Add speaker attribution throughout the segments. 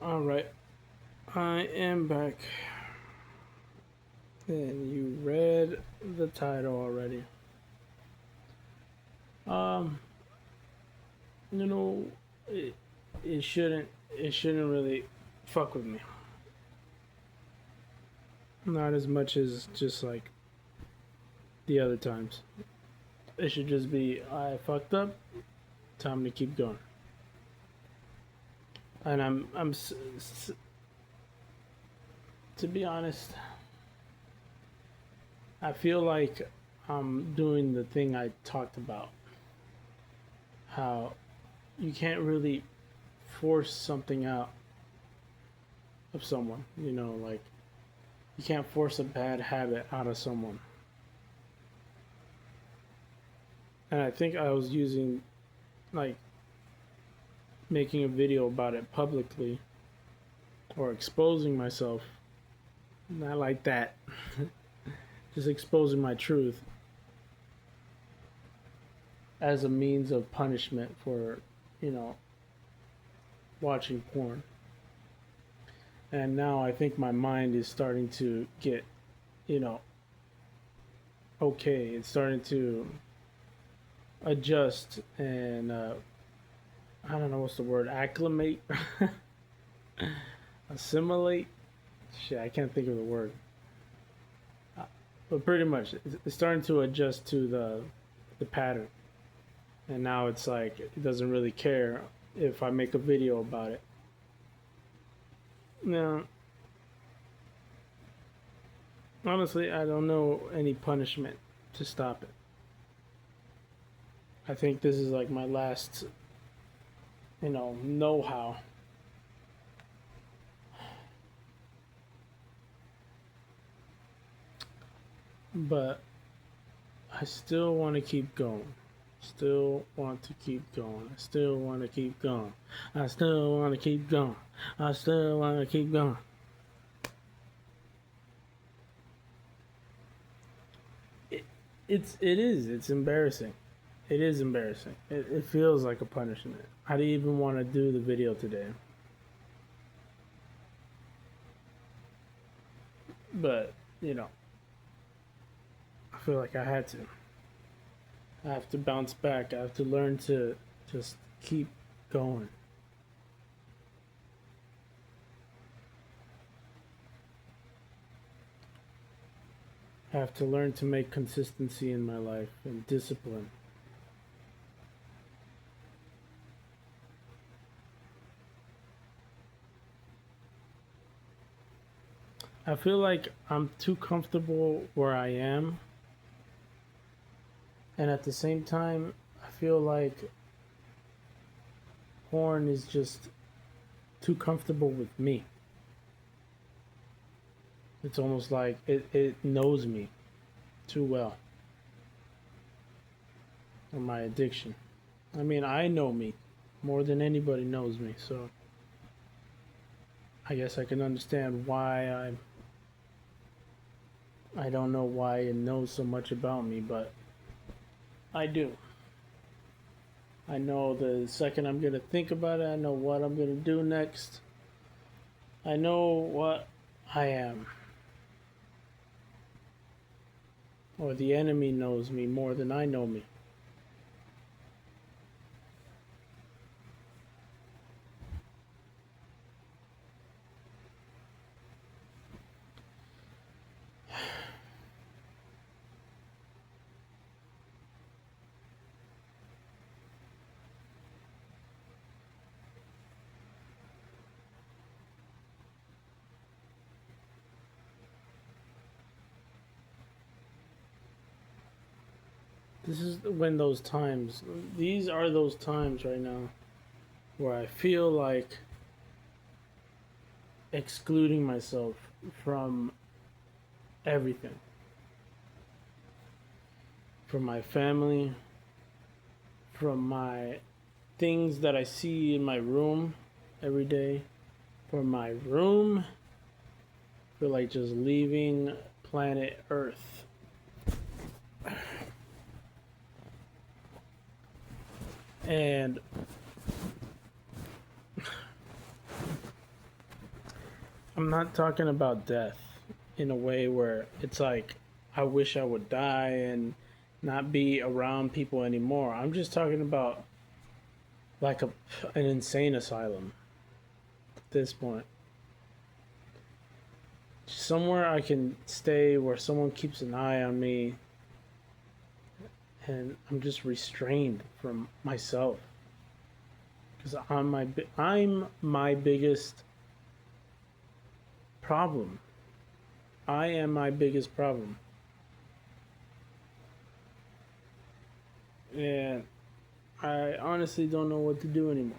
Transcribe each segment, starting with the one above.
Speaker 1: All right, I am back. And you read the title already. Um, you know, it, it shouldn't really fuck with me. Not as much as just like the other times. It should just be I fucked up. Time to keep going. And to be honest, I feel like I'm doing the thing I talked about. How you can't really force something out of someone. Like you can't force a bad habit out of someone. And I think I was using like making a video about it publicly or exposing myself. Not like that. Just exposing my truth as a means of punishment for, you know, watching porn. And now I think my mind is starting to get, you know, okay. It's starting to adjust and I don't know what's the word, acclimate, assimilate. Shit, I can't think of the word. But pretty much, it's starting to adjust to the pattern, and now it's like it doesn't really care if I make a video about it. Now, honestly, I don't know any punishment to stop it. I think this is like my last, know-how. But I still want to keep going. Still want to keep going. I still want to keep going. I still want to keep going. I still want to keep going. It, it's embarrassing. It is embarrassing. It feels like a punishment. I didn't even want to do the video today, but you know, I feel like I had to. I have to bounce back. I have to learn to just keep going. I have to learn to make consistency in my life and discipline. I feel like I'm too comfortable where I am, and at the same time, I feel like porn is just too comfortable with me. It's almost like it knows me too well, or my addiction. I mean, I know me more than anybody knows me, so I guess I can understand why I don't know why it knows so much about me, but I do. I know the second I'm gonna think about it, I know what I'm gonna do next. I know what I am. Or the enemy knows me more than I know me. This is when those times, these are those times right now where I feel like excluding myself from everything, from my family, from my things that I see in my room every day, from my room. I feel like just leaving planet Earth. And I'm not talking about death in a way where it's like I wish I would die and not be around people anymore. I'm just talking about like an insane asylum at this point. Somewhere I can stay where someone keeps an eye on me and I'm just restrained from myself because I'm my biggest problem. I am my biggest problem. And I honestly don't know what to do anymore.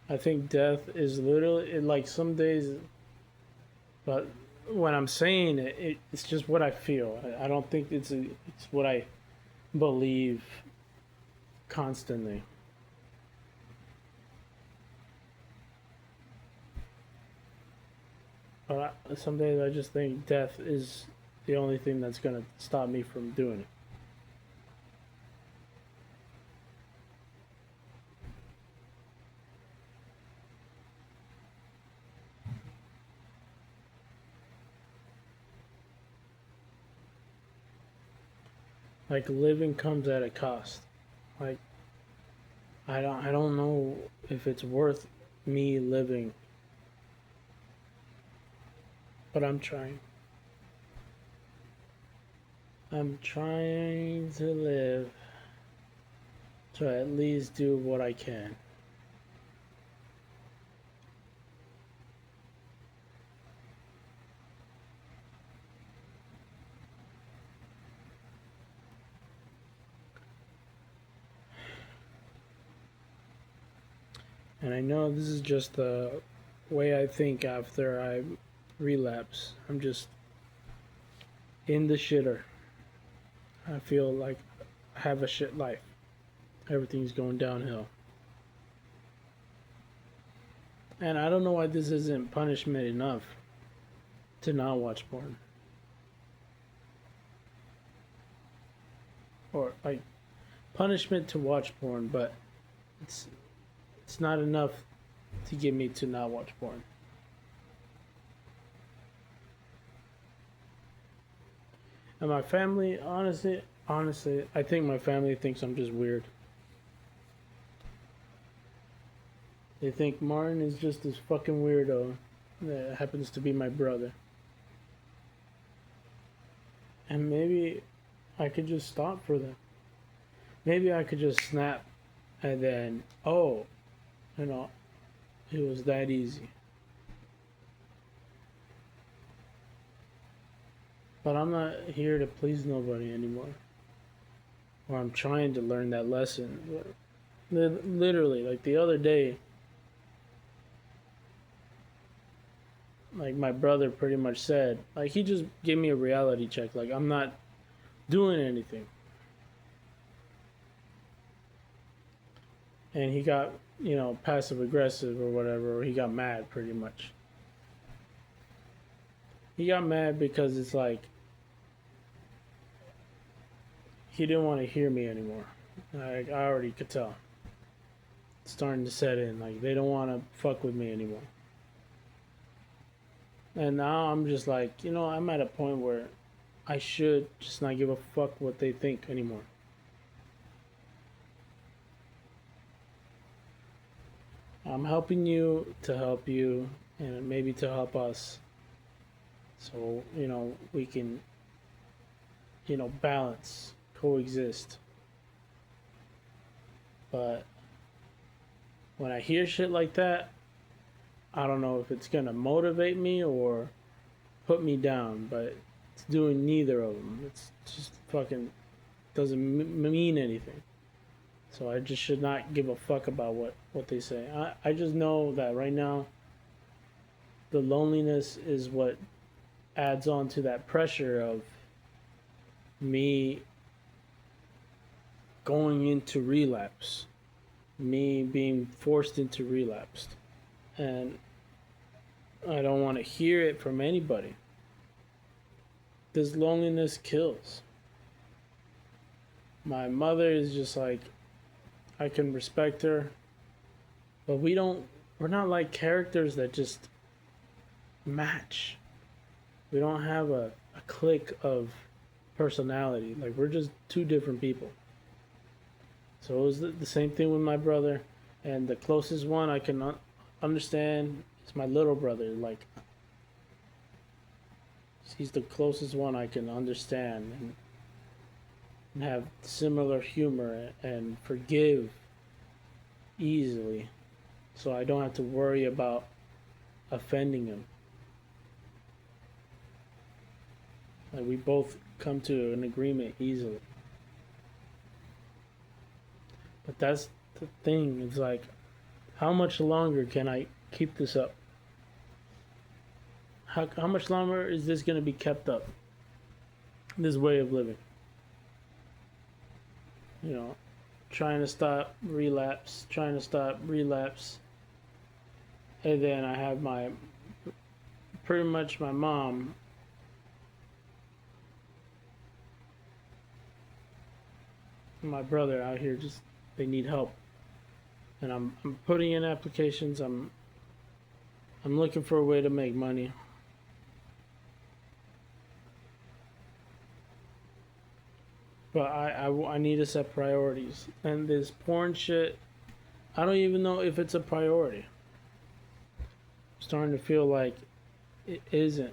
Speaker 1: I think death is literally like some days, but when I'm saying it's just what I feel. I don't think it's what I believe constantly. But some days I just think death is the only thing that's gonna stop me from doing it. Like living comes at a cost. Like I don't know if it's worth me living, but I'm trying. I'm trying to live to at least do what I can. And I know this is just the way I think after I relapse. I'm just in the shitter. I feel like I have a shit life. Everything's going downhill. And I don't know why this isn't punishment enough to not watch porn. Or like punishment to watch porn, but it's it's not enough to get me to not watch porn. And my family, honestly, I think my family thinks I'm just weird. They think Martin is just this fucking weirdo that happens to be my brother. And maybe I could just stop for them. Maybe I could just snap and then, oh, you know, it was that easy. But I'm not here to please nobody anymore. Or I'm trying to learn that lesson. Literally, like the other day, like my brother pretty much said, like he just gave me a reality check. Like I'm not doing anything. And he got, passive aggressive or whatever, or he got mad pretty much. He got mad because it's like he didn't want to hear me anymore. Like I already could tell. It's starting to set in. Like they don't want to fuck with me anymore. And now I'm just like, I'm at a point where I should just not give a fuck what they think anymore. I'm helping you to help you and maybe to help us. So, we can, balance, coexist. But when I hear shit like that, I don't know if it's going to motivate me or put me down, but it's doing neither of them. It's just fucking doesn't mean anything. So I just should not give a fuck about what they say. I just know that right now, the loneliness is what adds on to that pressure of me going into relapse. me being forced into relapse. And I don't want to hear it from anybody. This loneliness kills. My mother is just like, I can respect her, but we're not like characters that just match. We don't have a clique of personality. Like, we're just two different people. So it was the same thing with my brother. And the closest one I can understand is my little brother. Like, he's the closest one I can understand and have similar humor and forgive easily. So I don't have to worry about offending him. Like, we both come to an agreement easily. But that's the thing. It's like, how much longer can I keep this up? How much longer is this going to be kept up? This way of living. You know, trying to stop relapse, trying to stop relapse. And then I have pretty much my mom and my brother out here just, they need help. And I'm putting in applications. I'm looking for a way to make money. But I need to set priorities. And this porn shit, I don't even know if it's a priority. I'm starting to feel like it isn't.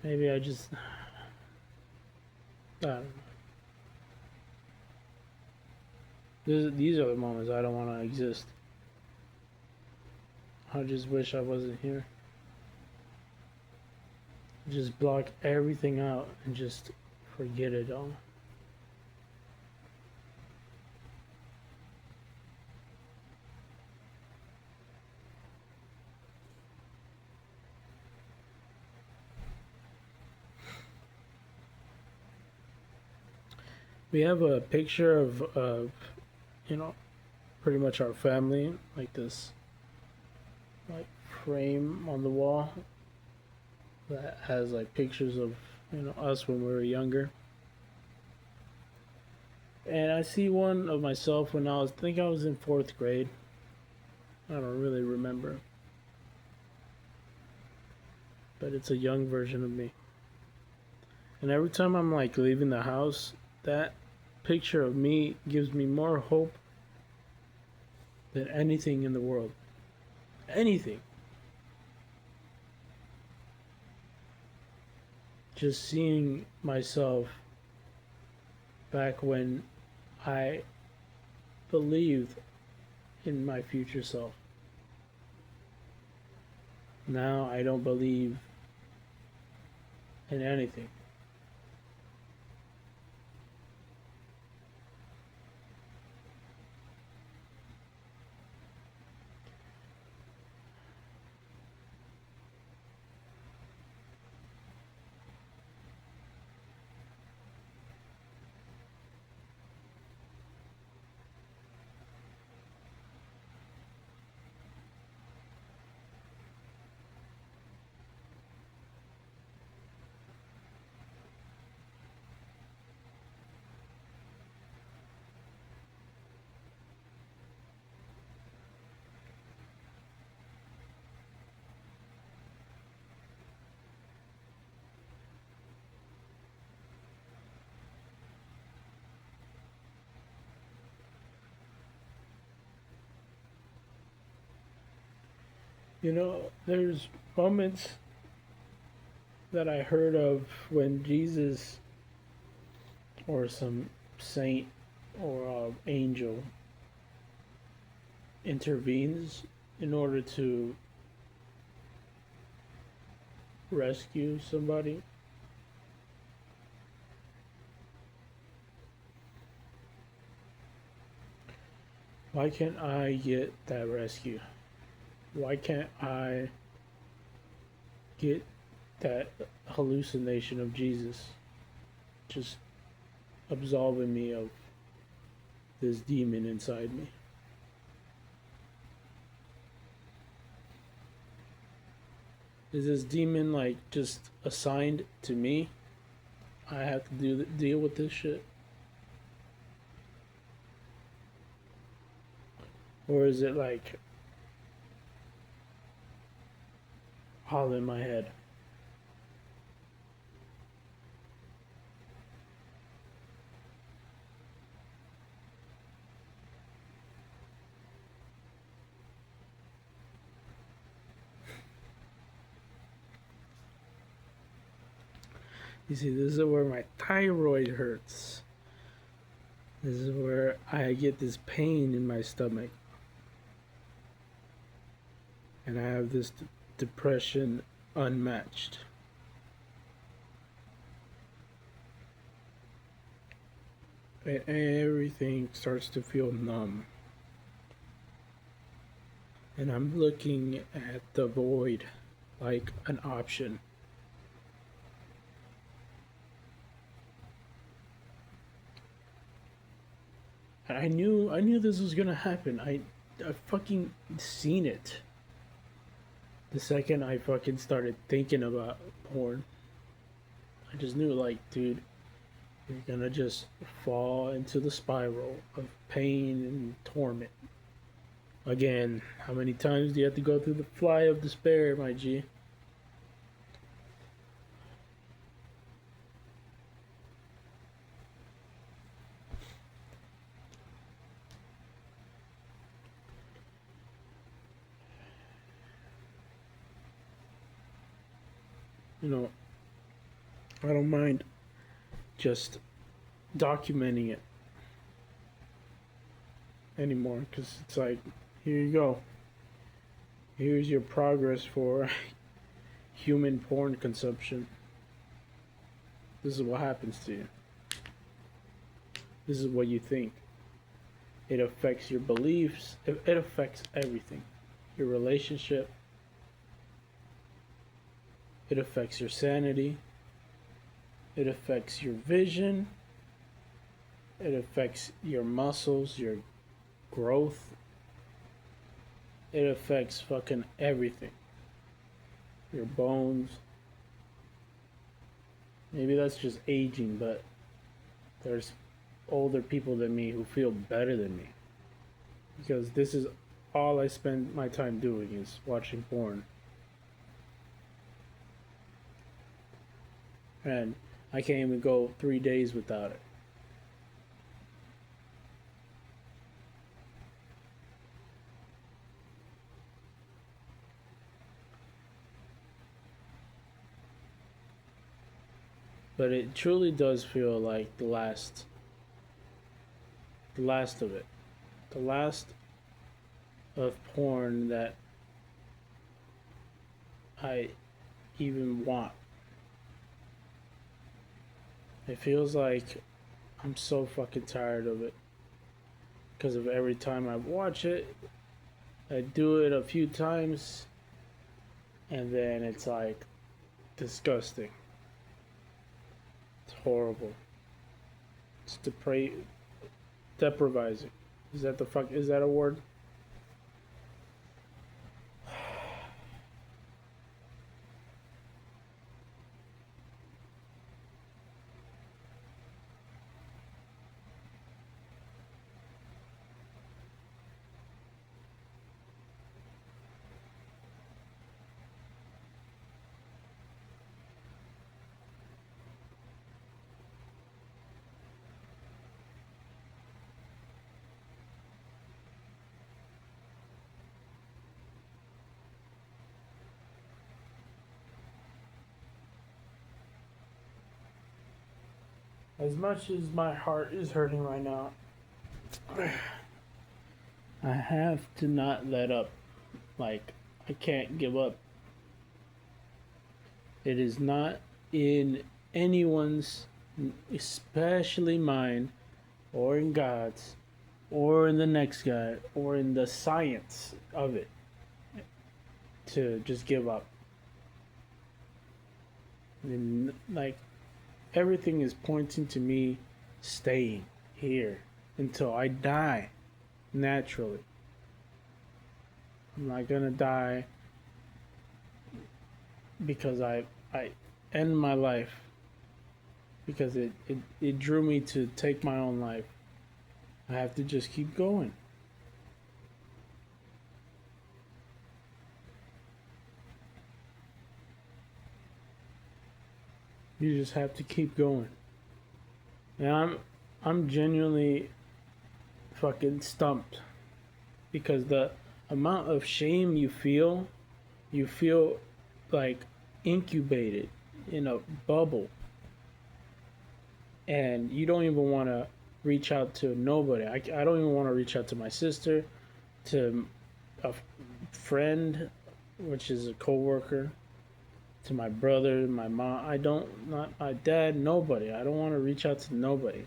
Speaker 1: Maybe I just, I don't know. These are the moments I don't want to exist. I just wish I wasn't here. Just block everything out and just forget it all. We have a picture of you know, pretty much our family, like this, like frame on the wall that has like pictures of, you know, us when we were younger. And I see one of myself when I think I was in fourth grade. I don't really remember, but it's a young version of me. And every time I'm like leaving the house, that picture of me gives me more hope than anything in the world. Anything. Just seeing myself back when I believed in my future self. Now I don't believe in anything. You know, there's moments that I heard of when Jesus or some saint or angel intervenes in order to rescue somebody. Why can't I get that rescue? Why can't I get that hallucination of Jesus just absolving me of this demon inside me? Is this demon like just assigned to me? I have to deal with this shit, or is it like all in my head? You see, this is where my thyroid hurts. This is where I get this pain in my stomach. And I have this depression unmatched. And everything starts to feel numb. And I'm looking at the void like an option. And I knew this was gonna happen. I fucking seen it. The second I fucking started thinking about porn, I just knew, like, dude, you're gonna just fall into the spiral of pain and torment. Again, how many times do you have to go through the fly of despair, my G? You know, I don't mind just documenting it anymore because it's like, here you go. Here's your progress for human porn consumption. This is what happens to you. This is what you think. It affects your beliefs, it affects everything. Your relationship, it affects your sanity, it affects your vision, it affects your muscles, your growth, it affects fucking everything. Your bones. Maybe that's just aging, but there's older people than me who feel better than me. Because this is all I spend my time doing is watching porn. And I can't even go 3 days without it. But it truly does feel like the last of it. The last of porn that I even want. It feels like I'm so fucking tired of it. Because of every time I watch it, I do it a few times, and then it's like disgusting. It's horrible. It's depriving. Is that the fuck? Is that a word? As much as my heart is hurting right now, I have to not let up. Like, I can't give up. It is not in anyone's, especially mine, or in God's, or in the next guy, or in the science of it. to just give up. And like everything is pointing to me staying here until I die naturally. I'm not gonna die because I end my life because it drew me to take my own life. I have to just keep going. You just have to keep going. And I'm genuinely fucking stumped because the amount of shame you feel like incubated in a bubble, and you don't even want to reach out to nobody. I don't even want to reach out to my sister, to a friend, which is a coworker, to my brother, my mom. I don't, not my dad, nobody. I don't want to reach out to nobody.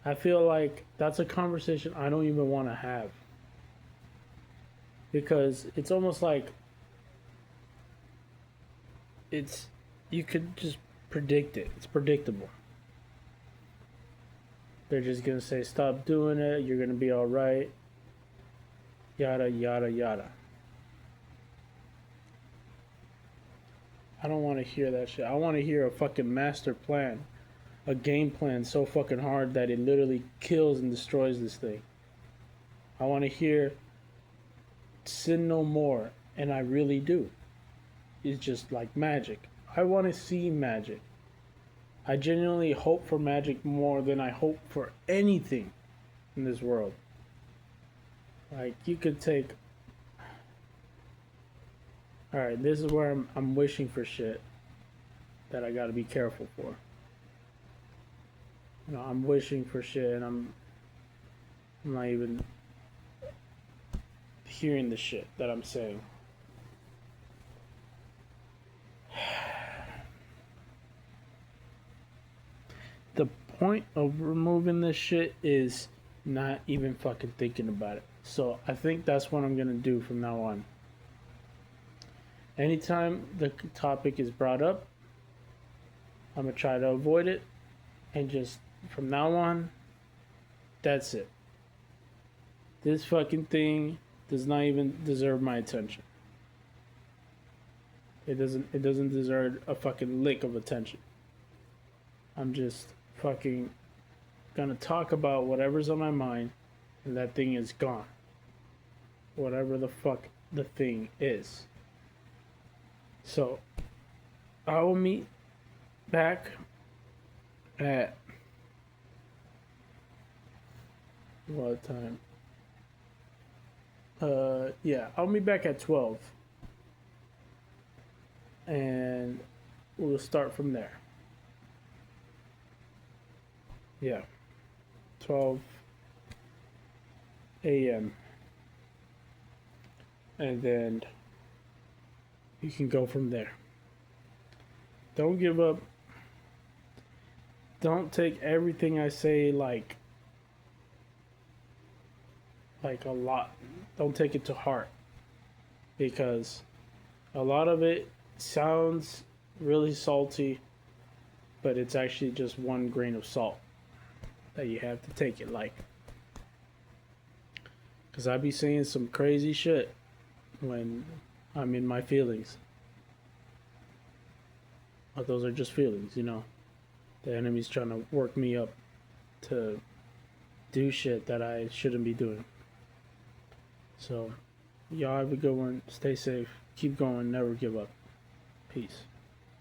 Speaker 1: I feel like that's a conversation I don't even want to have because it's almost like it's you could just predict it. It's predictable. They're just gonna say stop doing it. You're gonna be all right. Yada yada yada. I don't want to hear that shit. I want to hear a fucking master plan, a game plan so fucking hard that it literally kills and destroys this thing. I want to hear sin no more, and I really do. It's just like magic. I want to see magic. I genuinely hope for magic more than I hope for anything in this world. Like, you could take. Alright, this is where I'm wishing for shit that I gotta be careful for. You know, I'm wishing for shit and I'm not even hearing the shit that I'm saying. The point of removing this shit is not even fucking thinking about it. So I think that's what I'm gonna do from now on. Anytime the topic is brought up, I'm gonna try to avoid it and just from now on, that's it. This fucking thing does not even deserve my attention. It doesn't deserve a fucking lick of attention. I'm just fucking gonna talk about whatever's on my mind and that thing is gone. Whatever the fuck the thing is. So I will meet back at what time? Yeah, I'll meet back at 12. And we'll start from there. Yeah. 12 a.m. And then you can go from there. Don't give up. Don't take everything I say like a lot. Don't take it to heart because a lot of it sounds really salty, but it's actually just one grain of salt that you have to take it like. Because I be saying some crazy shit when I'm in my feelings. But those are just feelings, you know. The enemy's trying to work me up to do shit that I shouldn't be doing. So, y'all have a good one. Stay safe. Keep going. Never give up. Peace.